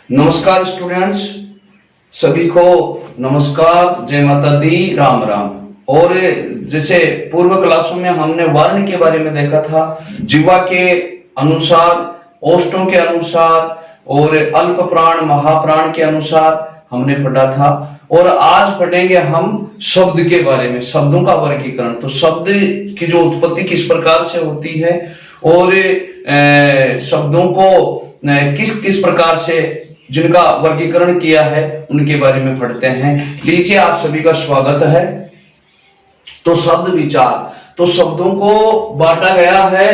नमस्कार स्टूडेंट्स, सभी को नमस्कार, जय माता दी, राम राम। और जैसे पूर्व क्लासों में हमने वर्ण के बारे में देखा था, जीवा के अनुसार, ओष्ठों के अनुसार और अल्प प्राण महाप्राण के अनुसार हमने पढ़ा था। और आज पढ़ेंगे हम शब्द के बारे में, शब्दों का वर्गीकरण। तो शब्द की जो उत्पत्ति किस प्रकार से होती है और शब्दों को किस किस प्रकार से जिनका वर्गीकरण किया है उनके बारे में पढ़ते हैं। लीजिए, आप सभी का स्वागत है। तो शब्द विचार, तो शब्दों को बांटा गया है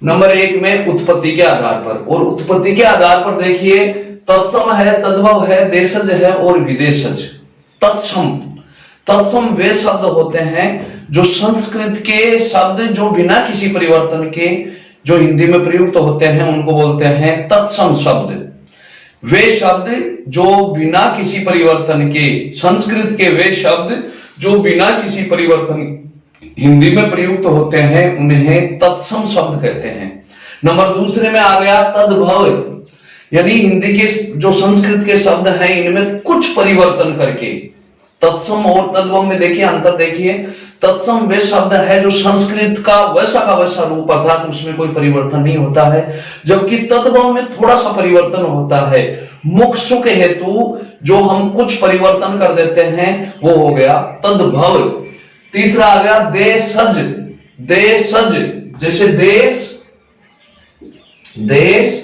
नंबर 1 में उत्पत्ति के आधार पर। और उत्पत्ति के आधार पर देखिए, तत्सम है, तद्भव है, देशज है और विदेशज। तत्सम वे शब्द होते हैं जो संस्कृत के शब्द जो बिना किसी परिवर्तन के जो हिंदी में प्रयुक्त होते हैं उनको बोलते हैं तत्सम शब्द। वे शब्द जो बिना किसी परिवर्तन के, संस्कृत के वे शब्द जो बिना किसी परिवर्तन हिंदी में प्रयुक्त होते हैं उन्हें तत्सम शब्द कहते हैं। नंबर 2 में आ गया तद्भव, यानी हिंदी के जो संस्कृत के शब्द हैं इनमें कुछ परिवर्तन करके। तत्सम और तद्भव में देखिए अंतर, देखिए तत्सम वे शब्द है जो संस्कृत का वैसा रूप अर्थात उसमें कोई परिवर्तन नहीं होता है, जबकि तद्भव में थोड़ा सा परिवर्तन होता है। मुख सुख हेतु जो हम कुछ परिवर्तन कर देते हैं वो हो गया तद्भव। 3 आ गया देशज। देशज जैसे देश, देश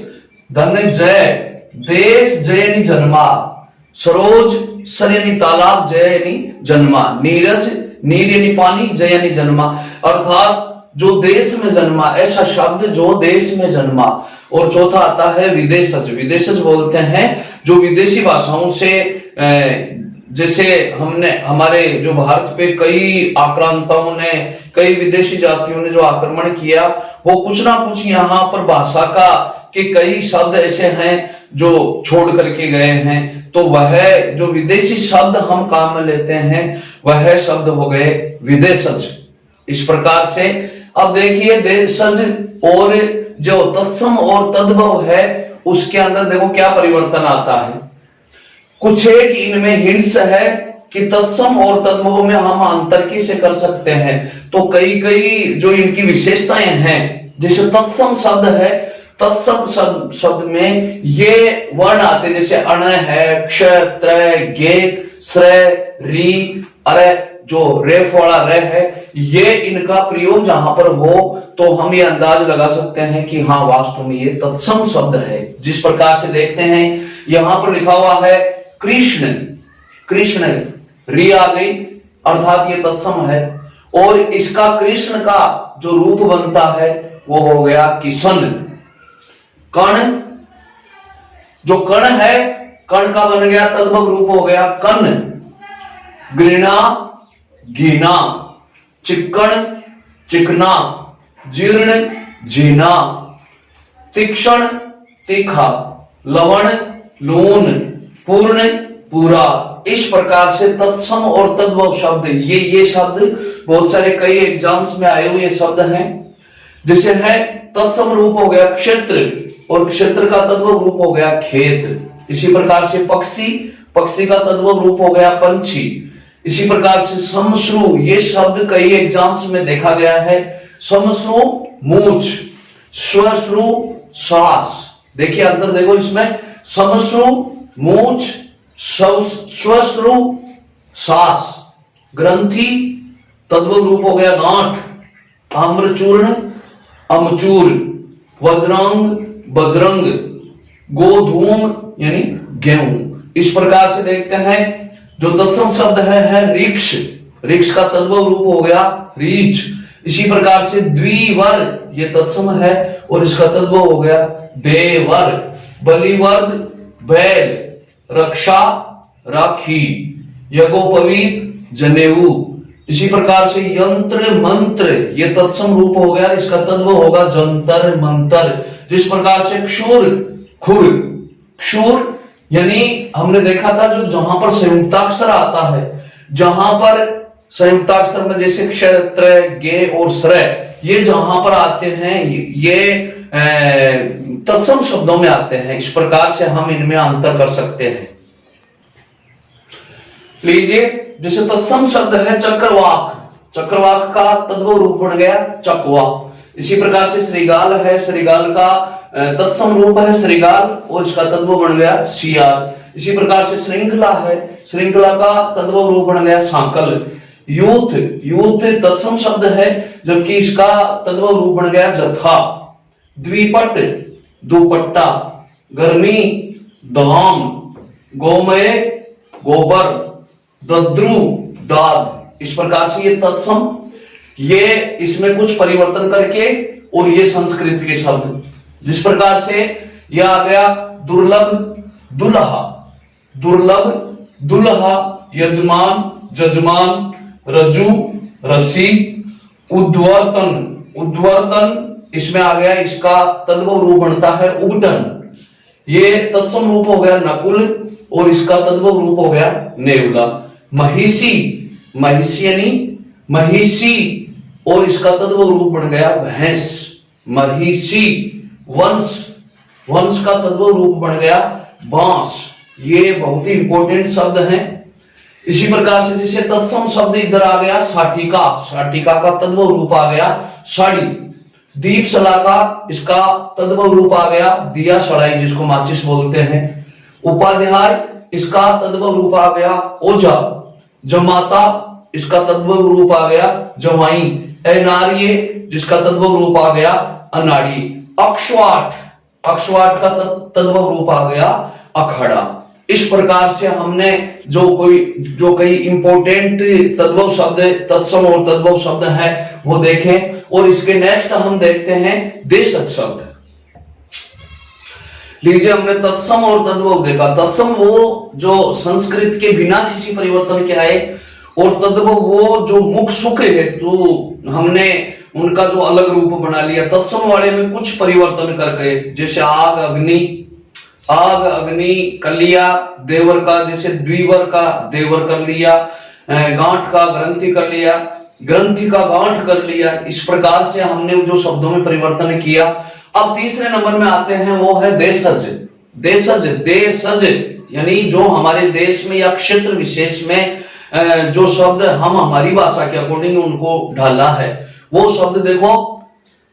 धन जय, देश जय जन्मा, सरोज सर यानी तालाब, जय यानी जन्मा, नीरज नीर यानी पानी, जय यानी जन्मा, अर्थात जो देश में जन्मा, ऐसा शब्द जो देश में जन्मा। और चौथा आता है विदेशज। विदेशज बोलते हैं जो विदेशी भाषाओं से, जैसे हमने हमारे जो भारत पे कई आक्रांताओं ने, कई विदेशी जातियों ने जो आक्रमण किया, वो कुछ ना कुछ यहाँ पर भाषा का के कई शब्द ऐसे हैं जो छोड़ करके गए हैं। तो वह जो विदेशी शब्द हम काम में लेते हैं वह शब्द हो गए विदेशज। इस प्रकार से अब देखिए, देशज और जो तत्सम और तद्भव है उसके अंदर देखो क्या परिवर्तन आता है। कुछ एक इनमें हिंट्स है कि तत्सम और तद्भव में हम अंतर कैसे कर सकते हैं। तो कई कई जो इनकी विशेषताएं हैं, जैसे तत्सम शब्द है, तत्सम शब्द में ये वर्ण आते जैसे अण है, क्ष, त्र, गे, श्रे, री, अरे जो रेफ वाला रे है, ये इनका प्रयोग जहां पर हो तो हम ये अंदाज लगा सकते हैं कि हाँ वास्तव में ये तत्सम शब्द है। जिस प्रकार से देखते हैं यहां पर लिखा हुआ है कृष्ण, कृष्ण री आ गई अर्थात ये तत्सम है। और इसका कृष्ण का जो रूप बनता है वो हो गया किशन। कण, जो कण है, कण का बन गया तद्भव रूप हो गया कण। घृणा गीना, चिक्कण चिकना, जीर्ण जीना, तीक्ष्ण तीखा, लवण लून, पूर्ण पूरा। इस प्रकार से तत्सम और तद्भव शब्द, ये शब्द बहुत सारे कई एग्जाम्स में आए हुए शब्द हैं। जैसे है तत्सम रूप हो गया क्षेत्र और क्षेत्र का तद्भव रूप हो गया खेत। इसी प्रकार से पक्षी, पक्षी का तद्भव रूप हो गया पंछी। इसी प्रकार से समश्रु, ये शब्द कई एग्जाम्स में देखा गया है। समश्रु मूछ, स्वश्रु श्वास। देखिए अंतर देखो इसमें, समश्रु मूछ, स्वश्रु श्वास। ग्रंथि तद्भव रूप हो गया गांठ, आम्रचूर्ण अमचूर, वज्रांग बजरंग, गोधूम यानी गेहूं। इस प्रकार से देखते हैं जो तत्सम शब्द है ऋक्ष, ऋक्ष का तद्भव रूप हो गया रीछ। इसी प्रकार से द्विवर, ये तत्सम है और इसका तद्भव हो गया देवर। बलिवर्द बैल, रक्षा राखी, यज्ञोपवीत जनेऊ। इसी प्रकार से यंत्र मंत्र, ये तत्सम रूप हो गया, इसका तद्भव होगा जंतर मंतर। जिस प्रकार से क्षुर खुर, क्षुर यानी हमने देखा था जो जहां पर संयुक्ताक्षर आता है, जहां पर संयुक्ताक्षर में जैसे क्ष, त्र, गे और श्रे, ये जहां पर आते हैं ये तत्सम शब्दों में आते हैं। इस प्रकार से हम इनमें अंतर कर सकते हैं। लीजिए, जैसे तत्सम शब्द है चक्रवाक, चक्रवाक का तद्भव रूप बन गया चकवा। इसी प्रकार से श्रृगाल है, श्रृगाल का तत्सम रूप है श्रृगाल और इसका तद्भव बन गया सियार। इसी प्रकार से श्रृंखला है, श्रृंखला का तद्भव रूप बन गया सांकल। यूथ, यूथ तत्सम शब्द है जबकि इसका तद्भव रूप बन गया जथा। द्विपट, दुपट्टा। गर्मी, धाम। गोमय, गोबर। दद्रु, दाद। इस प्रकार से ये तत्सम, ये इसमें कुछ परिवर्तन करके और ये संस्कृत के शब्द, जिस प्रकार से यह आ गया दुर्लभ, दुल्हा। दुर्लभ, दुल्हा। यजमान, जजमान। रज्जु, रस्सी। उद्वर्तन, उद्वर्तन इसमें आ गया, इसका तद्भव रूप बनता है उगटन। ये तत्सम रूप हो गया नकुल और इसका तद्भव रूप हो गया नेवला। महिषी, महिषी यानी महिषी और इसका तद्भव रूप बन गया भैंस, महिषी। वंश, वंश का तद्भव रूप बन गया बांस। ये बहुत ही इंपॉर्टेंट शब्द हैं। इसी प्रकार से जैसे तत्सम शब्द इधर आ गया साटिका, साटिका का तद्भव रूप आ गया साड़ी। दीप सलाका, इसका तद्भव रूप आ गया दिया सड़ाई, जिसको माचिस बोलते हैं। उपाध्याय, इसका तद्भव रूप आ गया ओझा। जमाता, इसका तद्भव रूप आ गया जमाई। अनार्य, जिसका तद्भव रूप आ गया अनाड़ी। अक्षवाट, अक्षवाट का तद्भव रूप आ गया अखाड़ा। इस प्रकार से हमने जो कई इंपॉर्टेंट तद्भव शब्द, तत्सम और तद्भव शब्द है वो देखें। और इसके नेक्स्ट हम देखते हैं देशज शब्द। लीजिए, हमने तत्सम और तद्भव देखा। तत्सम वो जो संस्कृत के बिना किसी परिवर्तन के आए और तद्भव वो जो मुख सुख है, तो हमने उनका जो अलग रूप बना लिया। तत्सम वाले में कुछ परिवर्तन कर गए, जैसे आग, अग्नि, आग, अग्नि कर लिया। देवर का जैसे द्विवर का देवर कर लिया। गांठ का ग्रंथि कर लिया, ग्रंथि का गांठ कर लिया। इस प्रकार से हमने जो शब्दों में परिवर्तन किया। अब तीसरे नंबर में आते हैं, वो है देशज। देशज, देशज यानी जो हमारे देश में या क्षेत्र विशेष में जो शब्द हम हमारी भाषा के अकॉर्डिंग उनको ढाला है, वो शब्द देखो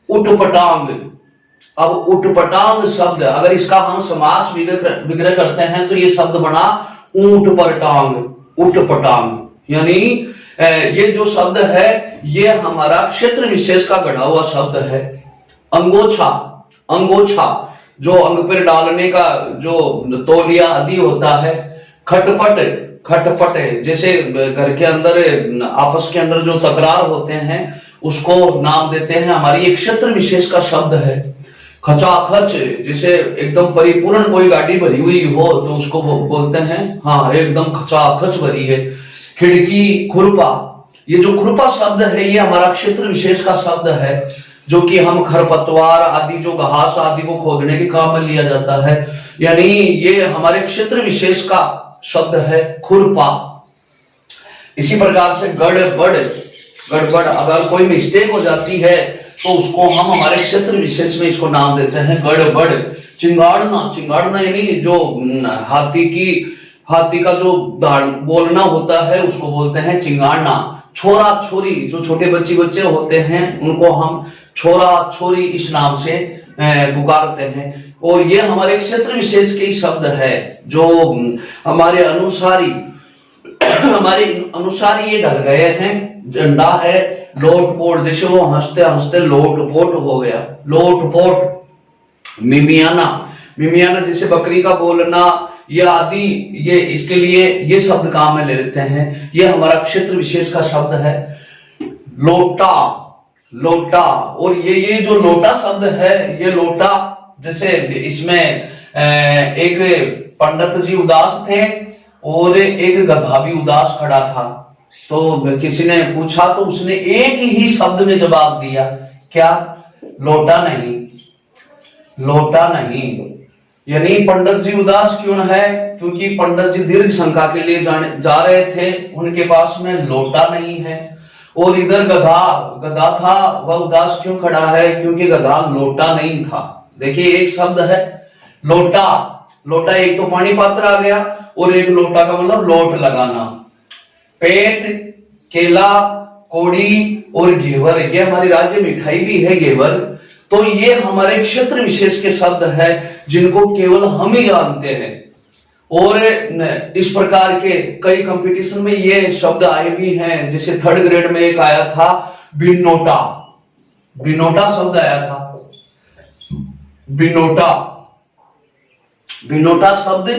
उटपटांग। अब उटपटांग शब्द, अगर इसका हम समास विग्रह करते हैं तो ये शब्द बना ऊंट पर टांग, उटपटांग। यानी ये जो शब्द है ये हमारा क्षेत्र विशेष का गढ़ा हुआ शब्द है। अंगोछा, अंगोछा जो अंग पर डालने का जो तौलिया आदि होता है। खटपट, खटपट जैसे घर के अंदर आपस के अंदर जो तकरार होते हैं उसको नाम देते हैं, हमारी एक क्षेत्र विशेष का शब्द है। खचाखच, जैसे एकदम परिपूर्ण कोई गाड़ी भरी हुई हो तो उसको बोलते हैं हाँ एकदम खचाखच भरी है। खिड़की, खुरपा, ये जो खुरपा शब्द है ये हमारा क्षेत्र विशेष का शब्द है, जो कि हम खरपतवार आदि जो घास आदि को खोदने के काम में लिया जाता है। यानी ये हमारे क्षेत्र विशेष का शब्द है खुरपा। इसी प्रकार से गड़बड़, गड़बड़ अगर कोई मिस्टेक हो जाती है तो उसको हम हमारे क्षेत्र विशेष में इसको नाम देते हैं गड़बड़। चिंगाड़ना, चिंगाड़ना यानी जो हाथी का जो बोलना होता है उसको बोलते हैं चिंगाड़ना। छोरा छोरी, जो छोटे बच्चे होते हैं उनको हम छोरा छोरी इस नाम से पुकारते हैं। और ये हमारे क्षेत्र विशेष के शब्द है जो हमारे अनुसार ये ढल गए हैं। झंडा है लोटपोट, जैसे वो हंसते हंसते लोटपोट हो गया, लोटपोट। मिमियाना, मिमियाना जैसे बकरी का बोलना, ये आदि ये इसके लिए ये शब्द काम में ले लेते हैं। ये हमारा क्षेत्र विशेष का शब्द है। लोटा, लोटा, और ये जो लोटा शब्द है ये लोटा, जैसे इसमें एक पंडित जी उदास थे और एक गधा भी उदास खड़ा था, तो किसी ने पूछा तो उसने एक ही शब्द में जवाब दिया, क्या? लोटा नहीं, लोटा नहीं। यानी पंडित जी उदास क्यों है? क्योंकि पंडित जी दीर्घ शंका के लिए जा रहे थे, उनके पास में लोटा नहीं है। और इधर गधा, गधा था वह उदास क्यों खड़ा है, क्योंकि गधा लोटा नहीं था। देखिए एक शब्द है लोटा, लोटा एक तो पानी पात्र आ गया, और एक लोटा का मतलब लोट लगाना। पेट, केला, कोड़ी और घेवर, ये हमारी राज्य मिठाई भी है घेवर। तो ये हमारे क्षेत्र विशेष के शब्द है जिनको केवल हम ही जानते हैं। और इस प्रकार के कई कंपटीशन में ये शब्द आए भी हैं, जैसे 3rd ग्रेड में एक आया था बिनोटा, बिनोटा शब्द आया था, बिनोटा, बिनोटा शब्द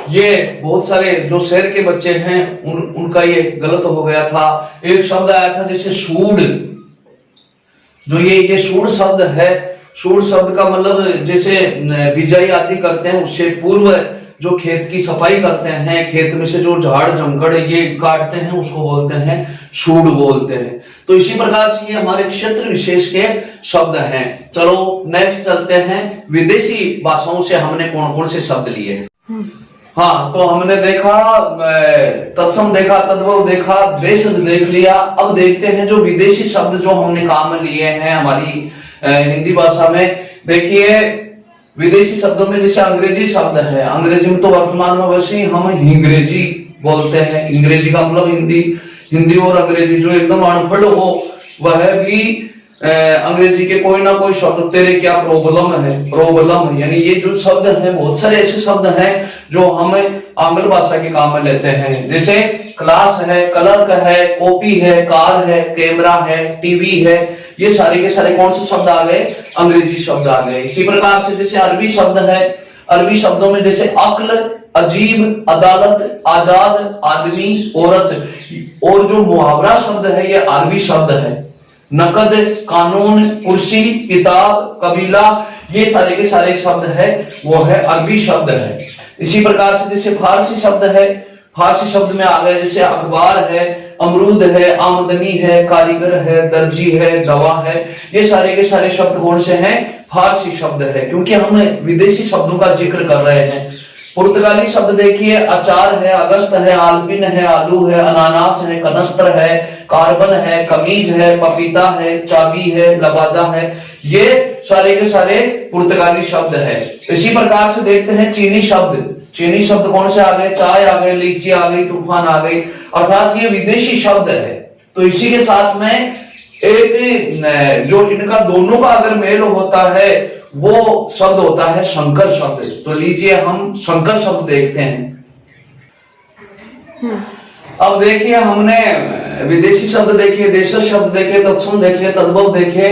ये बहुत सारे जो शहर के बच्चे हैं उनका ये गलत हो गया था। एक शब्द आया था जैसे सूड, जो ये सूड शब्द है, सूड शब्द का मतलब जैसे बिजाई आदि करते हैं उससे पूर्व जो खेत की सफाई करते हैं, खेत में से जो झाड़ जमकड़ ये काटते हैं उसको बोलते हैं सूड बोलते हैं। तो इसी प्रकार से ये हमारे क्षेत्र विशेष के शब्द हैं। चलो नेक्स्ट चलते हैं, विदेशी भाषाओं से हमने कौन कौन से शब्द लिए। हाँ, तो हमने देखा तत्सम देखा, तद्भव देखा, भेषज देख लिया। अब देखते हैं जो विदेशी शब्द जो हमने काम में लिए हैं हमारी हिंदी भाषा में। देखिए विदेशी शब्दों में जैसे अंग्रेजी शब्द है, अंग्रेजी में तो वर्तमान में वैसे ही हम अंग्रेजी बोलते हैं। अंग्रेजी का मतलब हिंदी, हिंदी और अंग्रेजी जो एकदम अनपढ़ हो वह भी अंग्रेजी के कोई ना कोई शब्द, तेरे क्या प्रॉब्लम है, प्रॉब्लम, यानी ये जो शब्द है बहुत सारे ऐसे शब्द हैं जो हम आंग्ल भाषा के काम में लेते हैं। जैसे क्लास है, क्लर्क है, कॉपी है, कार है, कैमरा है, टीवी है, ये सारे के सारे कौन से शब्द आ गए, अंग्रेजी शब्द आ गए। इसी प्रकार से जैसे अरबी शब्द है, अरबी शब्दों में जैसे अक्ल, अजीब, अदालत, आजाद, आदमी, औरत, और जो मुहावरा शब्द है ये अरबी शब्द है। नकद, कानून, कुर्सी, किताब, कबीला, ये सारे के सारे शब्द है वो है अरबी शब्द है। इसी प्रकार से जैसे फारसी शब्द है, फारसी शब्द में आ गए जैसे अखबार है, अमरूद है, आमदनी है, कारीगर है, दर्जी है, दवा है, ये सारे के सारे शब्द कौन से हैं, फारसी शब्द है, क्योंकि हम विदेशी शब्दों का जिक्र कर रहे हैं। पुर्तगाली शब्द देखिए, अचार है, अगस्त है, आलपिन है, आलू है, अनानास है, कनस्तर है, कार्बन है, कमीज है, पपीता है, चाबी है, लबादा है, ये सारे के सारे पुर्तगाली शब्द है। इसी प्रकार से देखते हैं चीनी शब्द, चीनी शब्द कौन से आ गए, चाय आ गए, लीची आ गई, तूफान आ गई, अर्थात ये विदेशी शब्द है। तो इसी के साथ में एक जो इनका दोनों का अगर मेल होता है वो शब्द होता है संकर शब्द। तो लीजिए हम संकर शब्द देखते हैं। अब देखिए हमने विदेशी शब्द देखे, देशज शब्द देखे, तत्सम देखे, तद्भव देखे।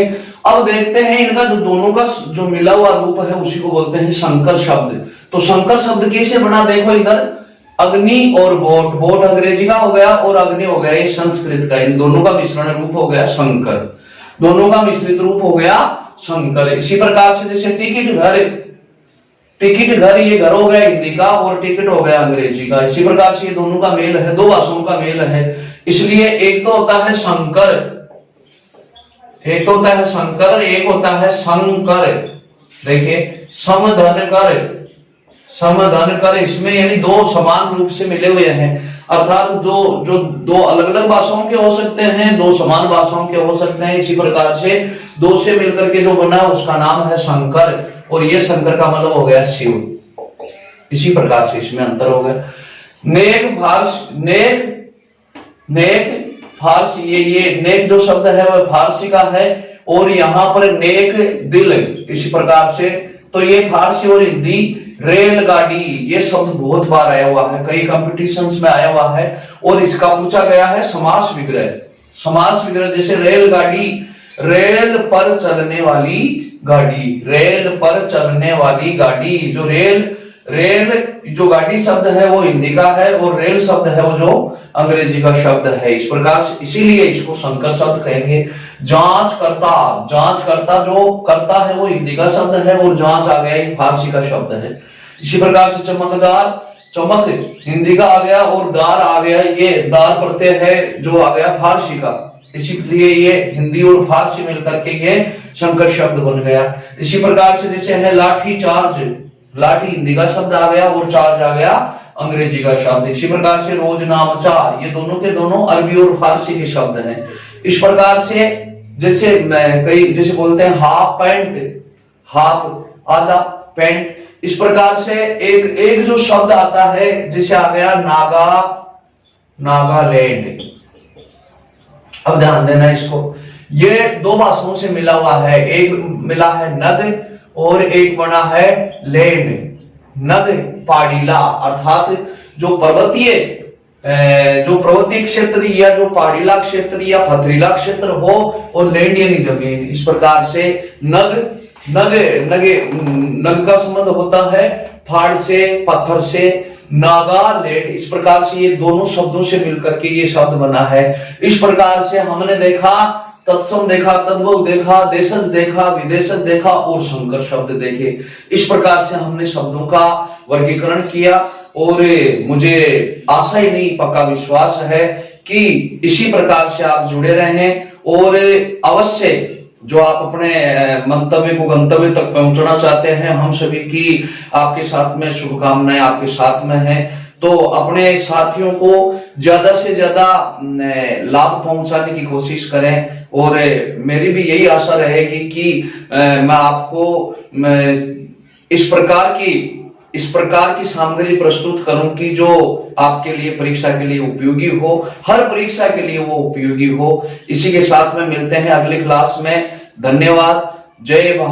अब देखते हैं इनका जो दोनों का जो मिला हुआ रूप है उसी को बोलते हैं संकर शब्द। तो संकर शब्द कैसे बना, देखो इधर अग्नि और बोट, बोट अंग्रेजी का हो गया और अग्नि हो गया ये संस्कृत का, इन दोनों का मिश्रण रूप हो गया संकर, दोनों का मिश्रित रूप हो गया संकर। इसी प्रकार से जैसे टिकट घर, टिकट घर ये घर हो गया हिंदी का और टिकट हो गया अंग्रेजी का। इसी प्रकार से ये दोनों का मेल है, दो भाषाओं का मेल है, इसलिए एक तो होता है संकर, एक तो होता है संकर, एक होता है संकर। देखिए समधन कर, समधन कर, इसमें यानी दो समान रूप से मिले हुए हैं, अर्थात दो अलग अलग भाषाओं के हो सकते हैं, दो समान भाषाओं के हो सकते हैं। इसी प्रकार से दो से मिलकर के जो बना उसका नाम है संकर, और ये शंकर का मतलब हो गया शिव। इसी प्रकार से इसमें अंतर हो गया। नेक फारसी, ये नेक जो शब्द है वह फारसी का है, और यहाँ पर नेक दिल, इसी प्रकार से तो ये फारसी और हिंदी। रेलगाड़ी ये शब्द बहुत बार आया हुआ है, कई कंपटीशंस में आया हुआ है, और इसका पूछा गया है समास विग्रह। समास विग्रह जैसे रेलगाड़ी, रेल पर चलने वाली गाड़ी, रेल पर चलने वाली गाड़ी, जो रेल जो गाड़ी शब्द है वो हिंदी का है, और रेल शब्द है वो जो अंग्रेजी का शब्द है। इस प्रकार से इसीलिए इसको संकर शब्द कहेंगे। जांच करता, जांच करता जो करता है वो हिंदी का शब्द है, और जांच आ गया ये फारसी का शब्द है। इसी प्रकार से चमकदार, चमक हिंदी का आ गया, और दार आ गया, ये दार प्रत्यय है जो आ गया फारसी का, इसीलिए ये हिंदी और फारसी मिलकर के ये संकर शब्द बन गया। इसी प्रकार से जैसे है लाठी चार्ज, लाठी हिंदी का शब्द आ गया और चार्ज आ गया अंग्रेजी का शब्द। इसी प्रकार से रोज नामचा, ये दोनों के दोनों अरबी और फारसी के शब्द हैं। इस प्रकार से जैसे कई जैसे बोलते हैं हाफ पैंट, हाफ आधा पैंट, इस प्रकार से एक एक जो शब्द आता है जैसे आ गया नागा, नागालैंड। अब ध्यान देना इसको, ये दो भाषाओं से मिला हुआ है, एक मिला है नग और एक बना है लैंड। नग पहाड़ीला अर्थात जो पर्वतीय क्षेत्र या जो पहाड़ीला क्षेत्र या पथरीला क्षेत्र हो, और लैंड यानी जमीन। इस प्रकार से नग नग नग नग का संबंध होता है पहाड़ से, पत्थर से, नागालैंड। इस प्रकार से ये दोनों शब्दों से मिलकर के ये शब्द बना है। इस प्रकार से हमने देखा, तत्सम देखा, तद्भव देखा, देशज देखा, विदेशज देखा और संकर शब्द देखे। इस प्रकार से हमने शब्दों का वर्गीकरण किया, और मुझे आशा ही नहीं पक्का विश्वास है कि इसी प्रकार से आप जुड़े रहें, और अवश्य जो आप अपने मंतव्य को गंतव्य तक पहुंचना चाहते हैं, हम सभी की आपके साथ में शुभकामनाएं आपके साथ में है। तो अपने साथियों को ज्यादा से ज्यादा लाभ पहुंचाने की कोशिश करें, और मेरी भी यही आशा रहेगी कि मैं आपको इस प्रकार की सामग्री प्रस्तुत करूं कि जो आपके लिए परीक्षा के लिए उपयोगी हो, हर परीक्षा के लिए वो उपयोगी हो। इसी के साथ में मिलते हैं अगली क्लास में। धन्यवाद। जय भारत।